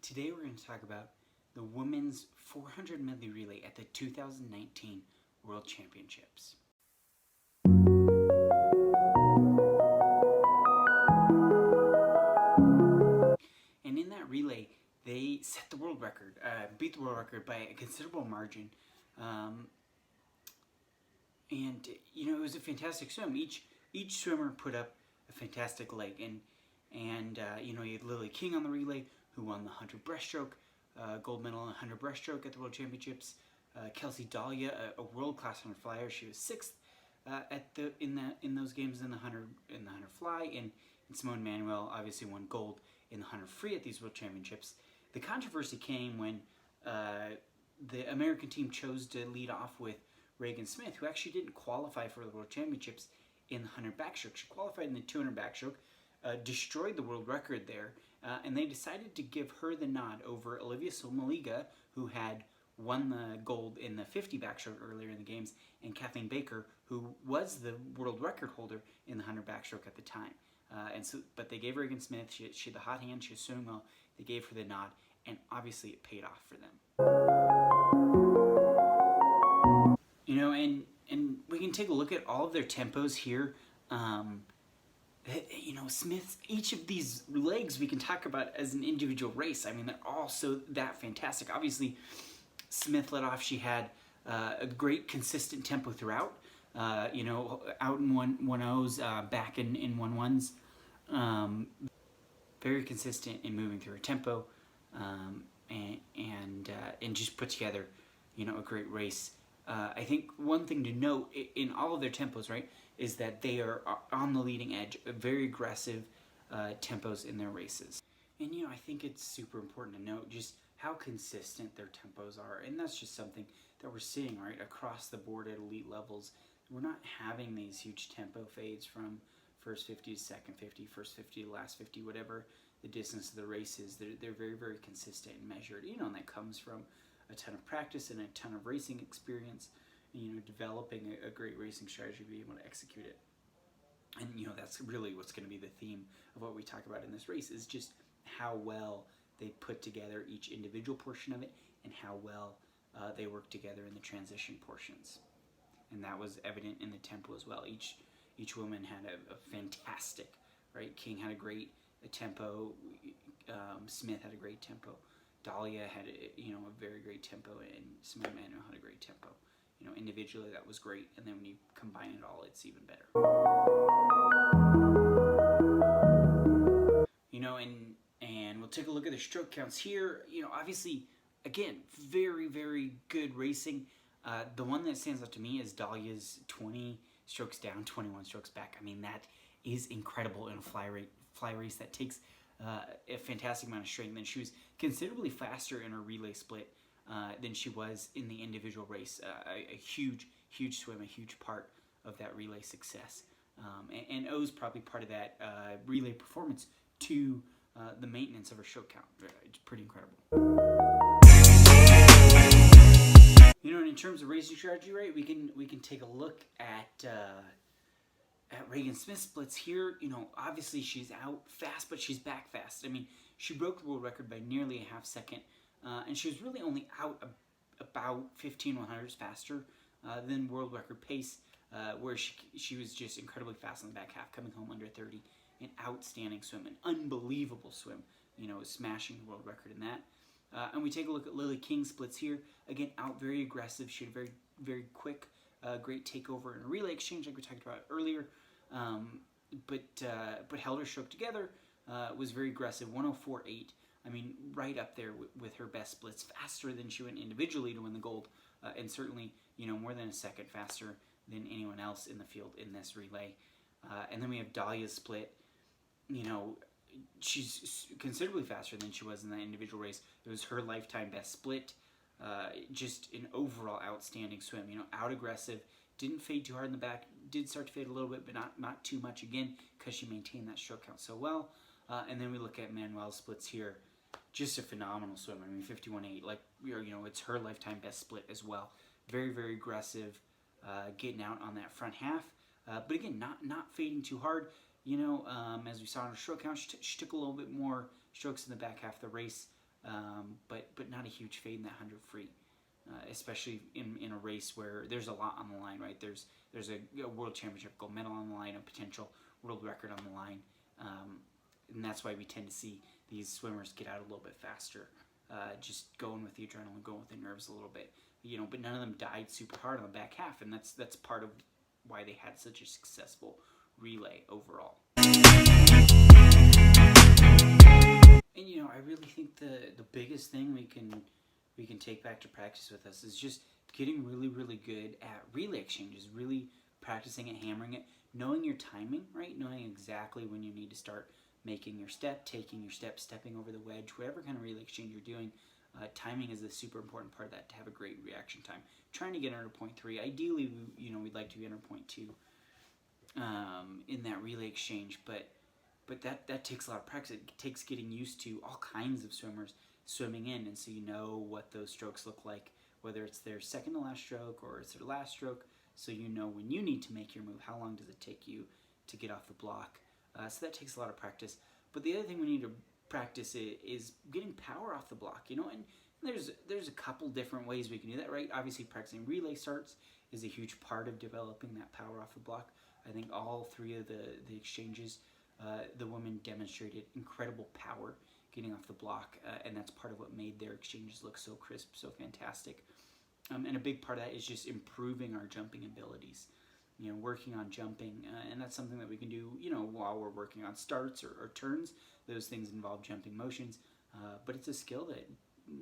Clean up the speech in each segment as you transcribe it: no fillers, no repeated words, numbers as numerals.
Today we're going to talk about the women's 400 medley relay at the 2019 World Championships. And in that relay, they set the world record, beat the world record by a considerable margin. And it was a fantastic swim. Each swimmer put up a fantastic leg, and you had Lily King on the relay, who won the 100 breaststroke, gold medal in 100 breaststroke at the World Championships. Kelsey Dahlia, a world-class 100 flyer, she was sixth in those games in the 100 fly, and Simone Manuel obviously won gold in the 100 free at these World Championships. The controversy came when the American team chose to lead off with Regan Smith, who actually didn't qualify for the World Championships in the 100 backstroke. She qualified in the 200 backstroke, destroyed the world record there, and they decided to give her the nod over Olivia Somaliga, who had won the gold in the 50 backstroke earlier in the games, and Kathleen Baker, who was the world record holder in the 100 backstroke at the time. But they gave Regan Smith, she had the hot hand, she was swimming well, they gave her the nod, and obviously it paid off for them. And we can take a look at all of their tempos here. Smith's, each of these legs we can talk about as an individual race. I mean, they're all so that fantastic. Obviously, Smith led off. She had a great consistent tempo throughout. Out in 1.0s, back in 1.1s. Very consistent in moving through her tempo, and just put together, a great race. I think one thing to note in all of their tempos, right, is that they are on the leading edge, very aggressive tempos in their races. And, I think it's super important to note just how consistent their tempos are. And that's just something that we're seeing, right, across the board at elite levels. We're not having these huge tempo fades from first 50 to second 50, first 50 to last 50, whatever the distance of the race is. They're very, very consistent and measured, and that comes from a ton of practice and a ton of racing experience, developing a great racing strategy, being able to execute it. And, that's really what's going to be the theme of what we talk about in this race, is just how well they put together each individual portion of it and how well they work together in the transition portions. And that was evident in the tempo as well. Each woman had a fantastic, right? King had a great tempo. Smith had a great tempo. Dahlia had a very great tempo, and Simone Manuel had a great tempo. Individually that was great, and then when you combine it all, it's even better. And we'll take a look at the stroke counts here. Obviously, again, very, very good racing. The one that stands out to me is Dahlia's 20 strokes down, 21 strokes back. I mean, that is incredible in a fly race. That takes a fantastic amount of strength. And she was considerably faster in her relay split than she was in the individual race. A huge swim, a huge part of that relay success. And O's probably part of that relay performance to the maintenance of her stroke count. It's pretty incredible. And in terms of racing strategy, right, we can take a look at Regan Smith's splits here. Obviously she's out fast, but she's back fast. I mean, she broke the world record by nearly a half second, and she was really only out about 15 100s faster than world record pace, where she was just incredibly fast in the back half, coming home under 30. An outstanding swim, an unbelievable swim, smashing the world record in that. And we take a look at Lily King's splits here. Again, out very aggressive. She had a very, very quick, great takeover in a relay exchange like we talked about earlier. But held her stroke together, was very aggressive, 104.8. I mean, right up there with her best splits, faster than she went individually to win the gold, and certainly, more than a second faster than anyone else in the field in this relay. And then we have Dahlia's split. She's considerably faster than she was in that individual race. It was her lifetime best split. Just an overall outstanding swim. Out aggressive, didn't fade too hard in the back, did start to fade a little bit, but not too much again, because she maintained that stroke count so well. And then we look at Manuel's splits here. Just a phenomenal swim. I mean, 51.8. Like, it's her lifetime best split as well. Very, very aggressive, getting out on that front half. But again, not fading too hard. As we saw in her stroke count, she took a little bit more strokes in the back half of the race, but not a huge fade in that 100 free. Especially in a race where there's a lot on the line, right? There's a world championship gold medal on the line, a potential world record on the line, and that's why we tend to see these swimmers get out a little bit faster, just going with the adrenaline, going with the nerves a little bit, But none of them died super hard on the back half, and that's part of why they had such a successful relay overall. And I really think the biggest thing we can take back to practice with us is just getting really, really good at relay exchanges, really practicing it, hammering it, knowing your timing, right? Knowing exactly when you need to start making your step, taking your step, stepping over the wedge, whatever kind of relay exchange you're doing. Timing is a super important part of that to have a great reaction time. Trying to get under 0.3. Ideally, we'd like to be under 0.2 in that relay exchange, but that takes a lot of practice. It takes getting used to all kinds of swimmers swimming in, and so you know what those strokes look like, whether it's their second to last stroke or it's their last stroke, so you know when you need to make your move, how long does it take you to get off the block. So that takes a lot of practice. But the other thing we need to practice is getting power off the block, and there's a couple different ways we can do that, right? Obviously, practicing relay starts is a huge part of developing that power off the block. I think all three of the exchanges, the women demonstrated incredible power getting off the block, and that's part of what made their exchanges look so crisp, so fantastic. And a big part of that is just improving our jumping abilities, working on jumping, and that's something that we can do, while we're working on starts or turns. Those things involve jumping motions, but it's a skill that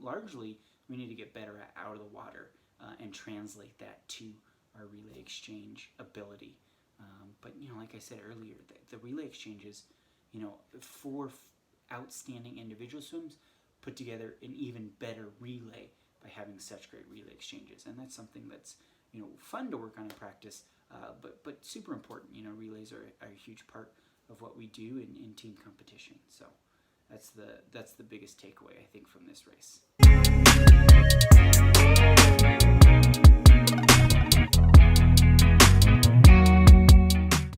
largely we need to get better at out of the water and translate that to our relay exchange ability. But like I said earlier, the relay exchanges, four outstanding individual swims put together an even better relay by having such great relay exchanges, and that's something that's fun to work on in practice, but super important. Relays are a huge part of what we do in team competition. So that's the biggest takeaway I think from this race.